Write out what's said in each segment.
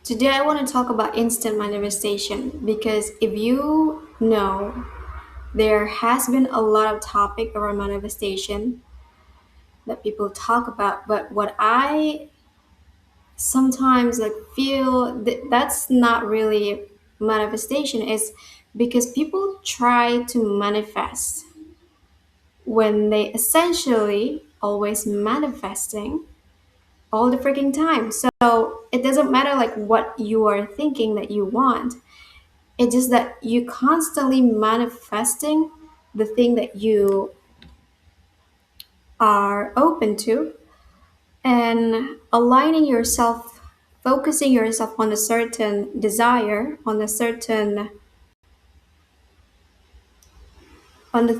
Today, I want to talk about instant manifestation because if you know, there has been a lot of topic around manifestation that people talk about, but what I sometimes feel that's not really manifestation is because people try to manifest when they essentially always manifesting all the freaking time. So it doesn't matter what you are thinking that you want. It's just that you constantly manifesting the thing that you are open to and aligning yourself, focusing yourself on a certain desire, on the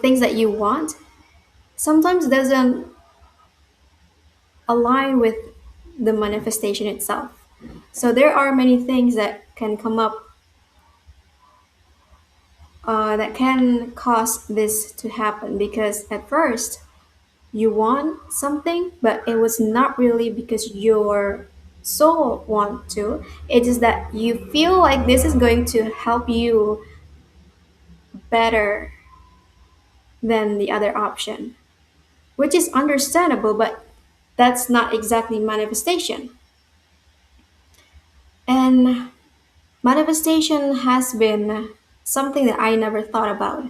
things that you want, sometimes doesn't align with the manifestation itself. So there are many things that can come up that can cause this to happen because at first you want something, but it was not really because your soul want to. It is that you feel like this is going to help you better than the other option, which is understandable, but that's not exactly manifestation. And manifestation has been something that I never thought about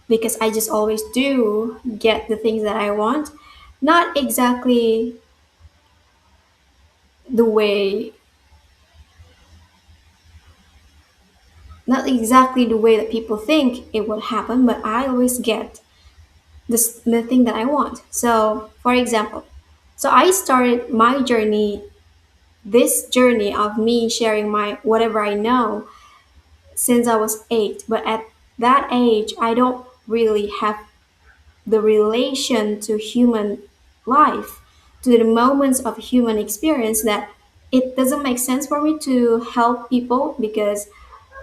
because I just always do get the things that I want, not exactly the way not exactly the way that people think it would happen, but I always get the thing that I want. So, for example, so I started my journey, this journey of me sharing my whatever I know since I was 8. But at that age, I don't really have the relation to human life, to the moments of human experience that it doesn't make sense for me to help people because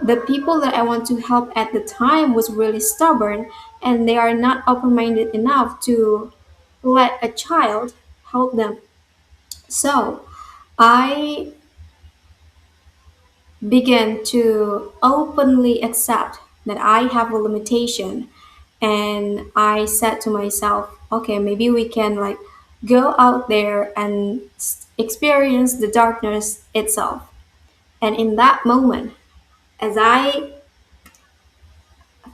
the people that I want to help at the time was really stubborn and they are not open-minded enough to let a child help them. So I began to openly accept that I have a limitation and I said to myself, okay, maybe we can go out there and experience the darkness itself. And in that moment, as I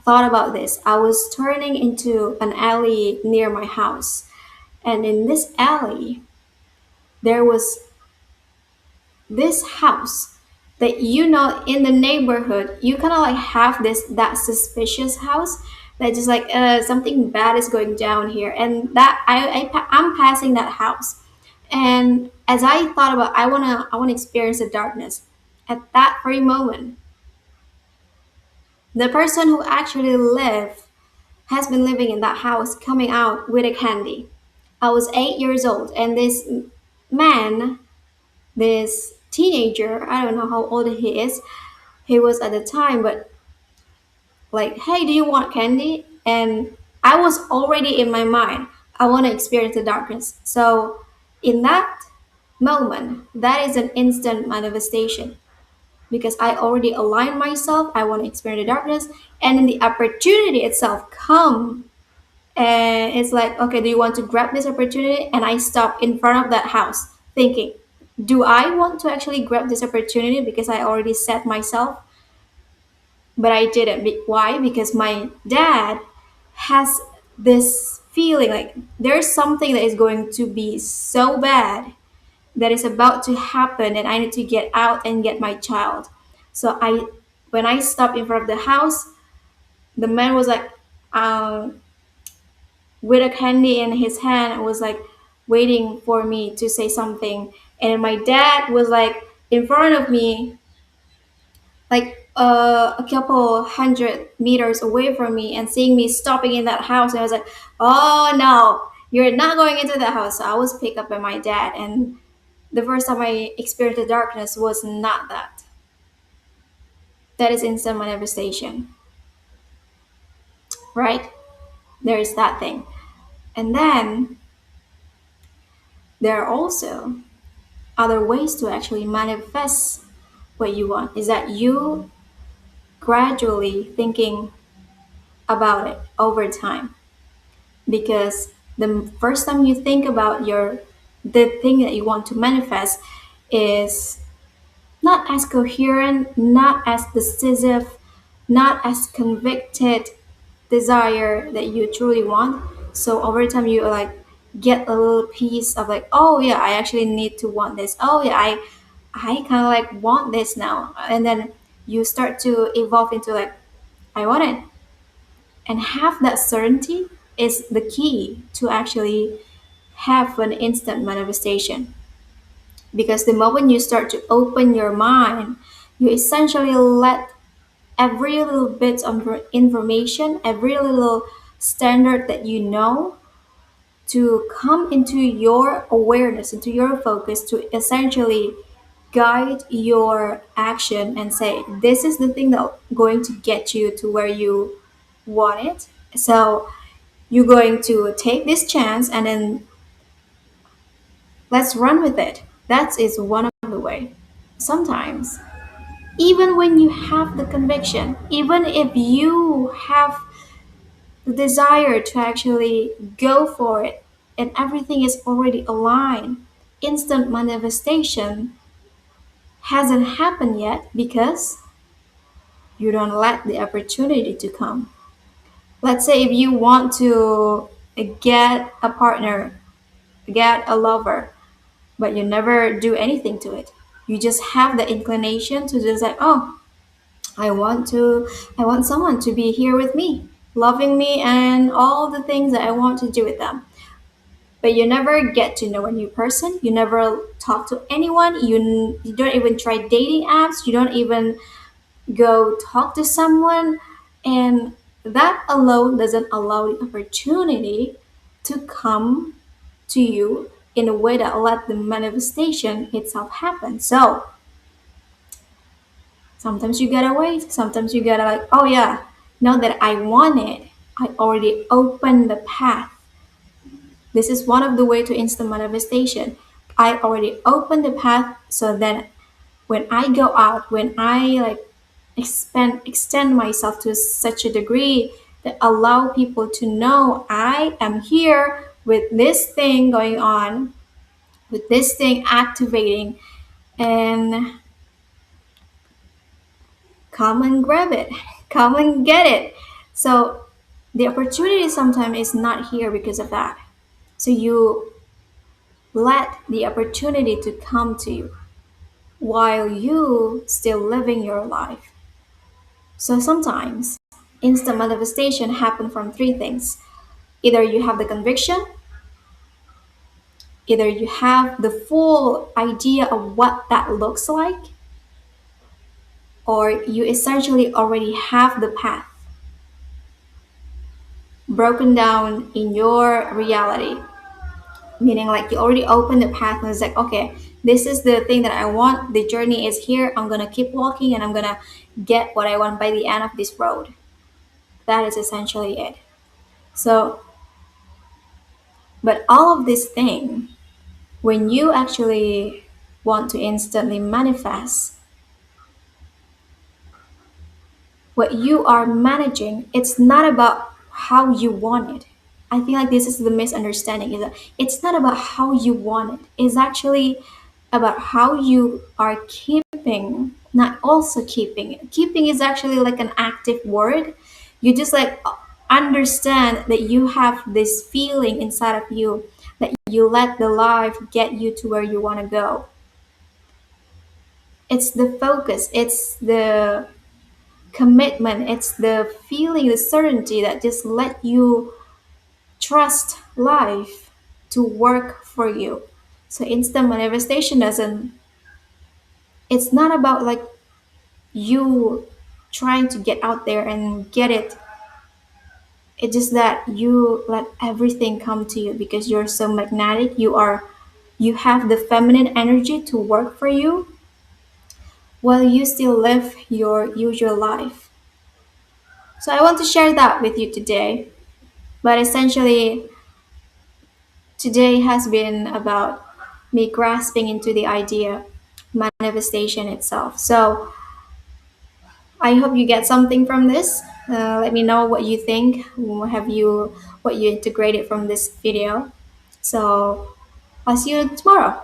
thought about this, I was turning into an alley near my house. And in this alley, there was this house that in the neighborhood, you kind of have that suspicious house that just something bad is going down here. And that I'm passing that house. And as I thought about I wanna experience the darkness. At that very moment, the person who actually lived has been living in that house coming out with a candy. I was 8 years old, and this man, this teenager, I don't know how old he is, he was at the time, but hey, do you want candy? And I was already in my mind, I want to experience the darkness. So, in that moment, that is an instant manifestation because I already aligned myself, I want to experience the darkness, and then the opportunity itself come. And it's like, okay, do you want to grab this opportunity? And I stop in front of that house thinking, do I want to actually grab this opportunity because I already set myself? But I didn't. Why? Because my dad has this feeling like there's something that is going to be so bad that is about to happen and I need to get out and get my child. So when I stopped in front of the house, the man was um, with a candy in his hand and was waiting for me to say something. And my dad was in front of me, a couple hundred meters away from me, and seeing me stopping in that house. And I was like, "Oh no, you're not going into the house." So I was picked up by my dad, and the first time I experienced the darkness was not that. That is instant manifestation, right? There is that thing, and then there are also other ways to actually manifest what you want. Is that you gradually thinking about it over time. Because the first time you think about the thing that you want to manifest is not as coherent, not as decisive, not as convicted desire that you truly want. So over time you like get a little piece of like, oh yeah, I actually need to want this. Oh yeah, I kind of like want this now. And then you start to evolve into like, I want it. And have that certainty is the key to actually have an instant manifestation. Because the moment you start to open your mind, you essentially let every little bit of information, every little standard that you know to come into your awareness, into your focus to essentially guide your action and say, this is the thing that's going to get you to where you want it. So you're going to take this chance and then let's run with it. That is one of the way. Sometimes, even when you have the conviction, even if you have the desire to actually go for it and everything is already aligned, instant manifestation hasn't happened yet because you don't let the opportunity to come. Let's say if you want to get a partner, get a lover, but you never do anything to it. You just have the inclination to just like, oh, I want to, I want someone to be here with me, loving me, and all the things that I want to do with them. But you never get to know a new person. You never talk to anyone. You don't even try dating apps. You don't even go talk to someone. And that alone doesn't allow the opportunity to come to you in a way that let the manifestation itself happen. So sometimes you gotta wait. Sometimes you gotta like, oh yeah, now that I want it, I already opened the path. This is one of the way to instant manifestation. I already opened the path so then when I go out, when I like extend myself to such a degree that allow people to know I am here with this thing going on, with this thing activating, and come and grab it, come and get it. So the opportunity sometimes is not here because of that. So you let the opportunity to come to you while you still living your life. So sometimes instant manifestation happen from three things. Either you have the conviction, either you have the full idea of what that looks like, or you essentially already have the path broken down in your reality. Meaning like you already opened the path and it's like, okay, this is the thing that I want. The journey is here. I'm gonna keep walking and I'm gonna get what I want by the end of this road. That is essentially it. So, but all of this thing, when you actually want to instantly manifest what you are managing, it's not about how you want it. I feel like this is the misunderstanding is that it's not about how you want it. It's actually about how you are keeping, not also keeping it. Keeping is actually like an active word. You just like understand that you have this feeling inside of you that you let the life get you to where you want to go. It's the focus, it's the commitment, it's the feeling, the certainty that just let you trust life to work for you. So instant manifestation doesn't, it's not about like you trying to get out there and get it. It's just that you let everything come to you because you're so magnetic. You have the feminine energy to work for you while you still live your usual life. So I want to share that with you today. But essentially, today has been about me grasping into the idea manifestation itself. So I hope you get something from this. Let me know what you think. What you integrated from this video. So I'll see you tomorrow.